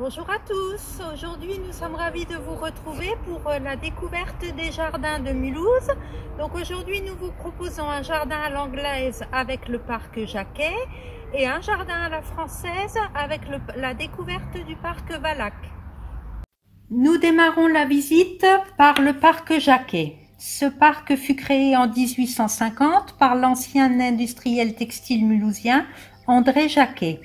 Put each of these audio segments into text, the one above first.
Bonjour à tous, aujourd'hui nous sommes ravis de vous retrouver pour la découverte des jardins de Mulhouse. Donc aujourd'hui nous vous proposons un jardin à l'anglaise avec le parc Jacquet et un jardin à la française avec la découverte du parc Valac. Nous démarrons la visite par le parc Jacquet. Ce parc fut créé en 1850 par l'ancien industriel textile mulhousien André Jacquet.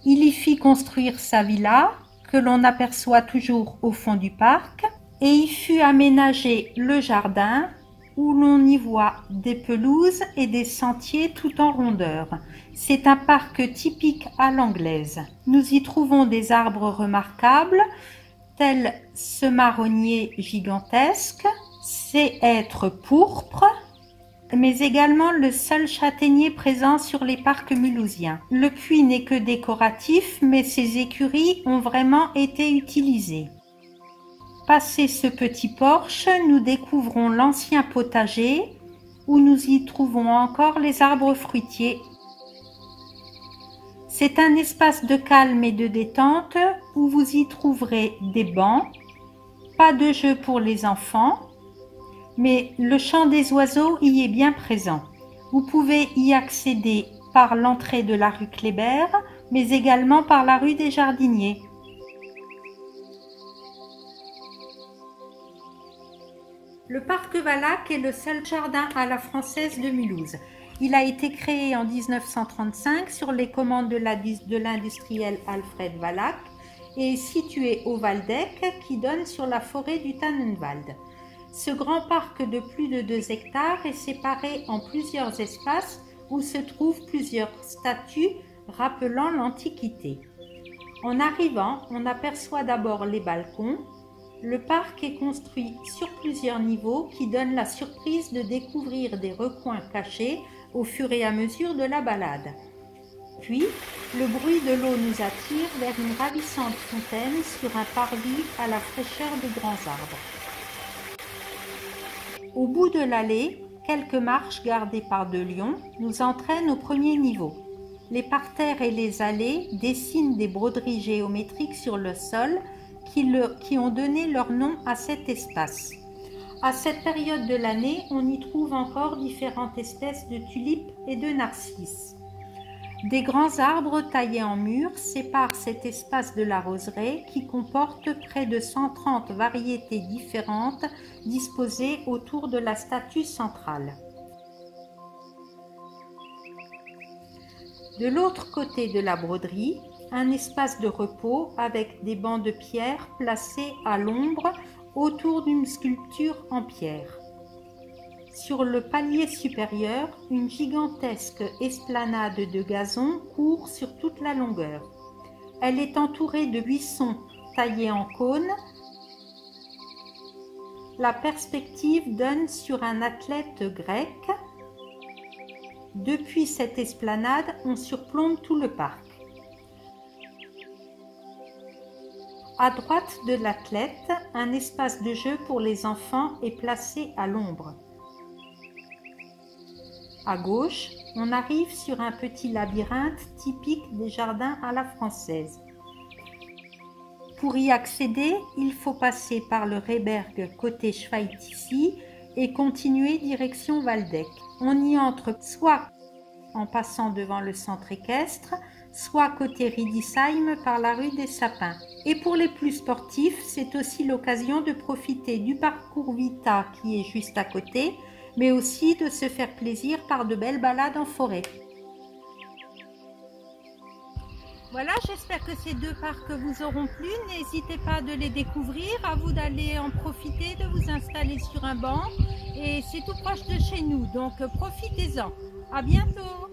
Il y fit construire sa villa, que l'on aperçoit toujours au fond du parc, et y fut aménagé le jardin, où l'on y voit des pelouses et des sentiers tout en rondeur. C'est un parc typique à l'anglaise. Nous y trouvons des arbres remarquables, tels ce marronnier gigantesque, ces hêtres pourpres, mais également le seul châtaignier présent sur les parcs mulhousiens. Le puits n'est que décoratif, mais ces écuries ont vraiment été utilisées. Passé ce petit porche, nous découvrons l'ancien potager, où nous y trouvons encore les arbres fruitiers. C'est un espace de calme et de détente, où vous y trouverez des bancs, pas de jeux pour les enfants, mais le chant des oiseaux y est bien présent. Vous pouvez y accéder par l'entrée de la rue Kléber, mais également par la rue des Jardiniers. Le parc Valac est le seul jardin à la française de Mulhouse. Il a été créé en 1935 sur les commandes de l'industriel Alfred Valac et est situé au Waldeck qui donne sur la forêt du Tannenwald. Ce grand parc de plus de 2 hectares est séparé en plusieurs espaces où se trouvent plusieurs statues rappelant l'Antiquité. En arrivant, on aperçoit d'abord les balcons. Le parc est construit sur plusieurs niveaux qui donnent la surprise de découvrir des recoins cachés au fur et à mesure de la balade. Puis, le bruit de l'eau nous attire vers une ravissante fontaine sur un parvis à la fraîcheur de grands arbres. Au bout de l'allée, quelques marches gardées par 2 lions nous entraînent au premier niveau. Les parterres et les allées dessinent des broderies géométriques sur le sol qui ont donné leur nom à cet espace. À cette période de l'année, on y trouve encore différentes espèces de tulipes et de narcisses. Des grands arbres taillés en mur séparent cet espace de la roseraie qui comporte près de 130 variétés différentes disposées autour de la statue centrale. De l'autre côté de la broderie, un espace de repos avec des bancs de pierre placés à l'ombre autour d'une sculpture en pierre. Sur le palier supérieur, une gigantesque esplanade de gazon court sur toute la longueur. Elle est entourée de buissons taillés en cône. La perspective donne sur un athlète grec. Depuis cette esplanade, on surplombe tout le parc. À droite de l'athlète, un espace de jeu pour les enfants est placé à l'ombre. À gauche, on arrive sur un petit labyrinthe typique des jardins à la française. Pour y accéder, il faut passer par le Rehberg côté Schweitzy et continuer direction Waldeck. On y entre soit en passant devant le centre équestre, soit côté Riedisheim par la rue des Sapins. Et pour les plus sportifs, c'est aussi l'occasion de profiter du parcours Vita qui est juste à côté, mais aussi de se faire plaisir par de belles balades en forêt. Voilà, j'espère que ces 2 parcs vous auront plu. N'hésitez pas de les découvrir, à vous d'aller en profiter, de vous installer sur un banc. Et c'est tout proche de chez nous, donc profitez-en. À bientôt!